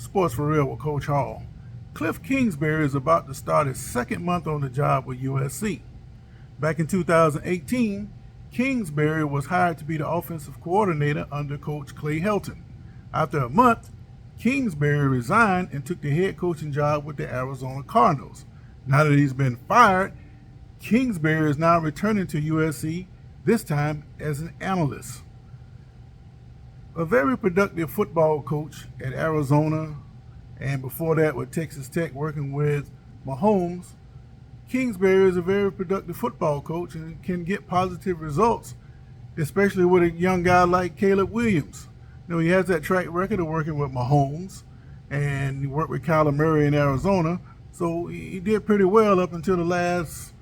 Sports for Real with Coach Hall. Kliff Kingsbury is about to start his second month on the job with USC. Back in 2018, Kingsbury was hired to be the offensive coordinator under Coach Clay Helton. After a month, Kingsbury resigned and took the head coaching job with the Arizona Cardinals. Now that he's been fired, Kingsbury is now returning to USC, this time as an analyst. A very productive football coach at Arizona, and before that with Texas Tech working with Mahomes, Kingsbury is a very productive football coach and can get positive results, especially with a young guy like Caleb Williams. You know, he has that track record of working with Mahomes, and he worked with Kyler Murray in Arizona, so he did pretty well up until the last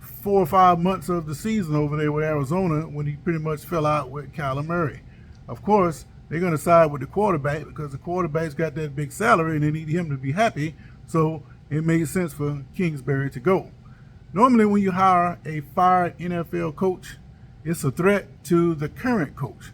4 or 5 months of the season over there with Arizona when he pretty much fell out with Kyler Murray. Of course, they're going to side with the quarterback because the quarterback's got that big salary and they need him to be happy, so it made sense for Kingsbury to go. Normally when you hire a fired NFL coach, it's a threat to the current coach.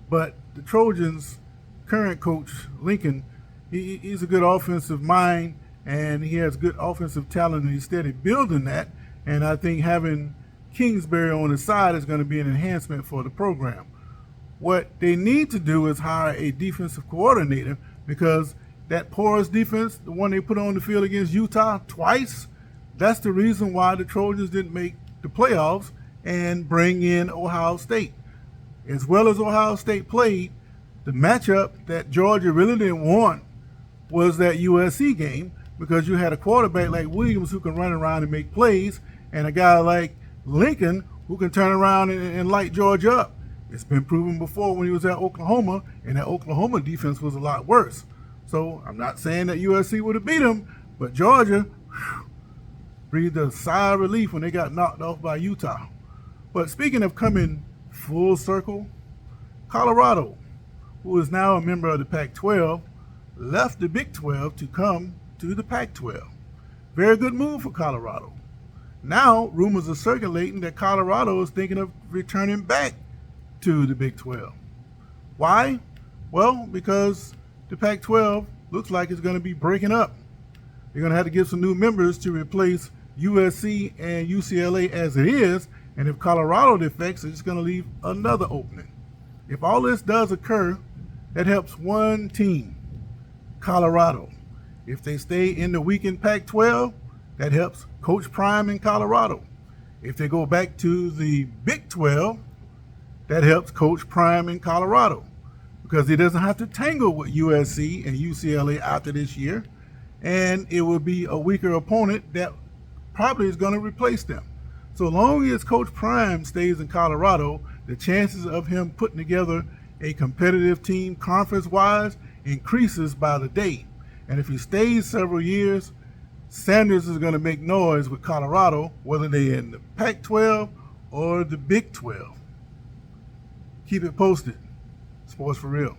But the Trojans' current coach, Lincoln, he's a good offensive mind and he has good offensive talent and he's steady building that. And I think having Kingsbury on the side is going to be an enhancement for the program. What they need to do is hire a defensive coordinator because that porous defense, the one they put on the field against Utah twice, that's the reason why the Trojans didn't make the playoffs and bring in Ohio State. As well as Ohio State played, the matchup that Georgia really didn't want was that USC game because you had a quarterback like Williams who can run around and make plays and a guy like Lincoln who can turn around and light Georgia up. It's been proven before when he was at Oklahoma, and that Oklahoma defense was a lot worse. So I'm not saying that USC would have beat him, but Georgia breathed a sigh of relief when they got knocked off by Utah. But speaking of coming full circle, Colorado, who is now a member of the Pac-12, left the Big 12 to come to the Pac-12. Very good move for Colorado. Now, rumors are circulating that Colorado is thinking of returning back to the Big 12. Why? Well, because the Pac-12 looks like it's going to be breaking up. They're going to have to get some new members to replace USC and UCLA as it is, and if Colorado defects, it's going to leave another opening. If all this does occur, that helps one team, Colorado. If they stay in the weakened Pac-12, that helps Coach Prime in Colorado. If they go back to the Big 12, that helps Coach Prime in Colorado because he doesn't have to tangle with USC and UCLA after this year, and it will be a weaker opponent that probably is going to replace them. So long as Coach Prime stays in Colorado, the chances of him putting together a competitive team conference-wise increases by the day. And if he stays several years, Sanders is going to make noise with Colorado, whether they're in the Pac-12 or the Big 12. Keep it posted. Sports for Real.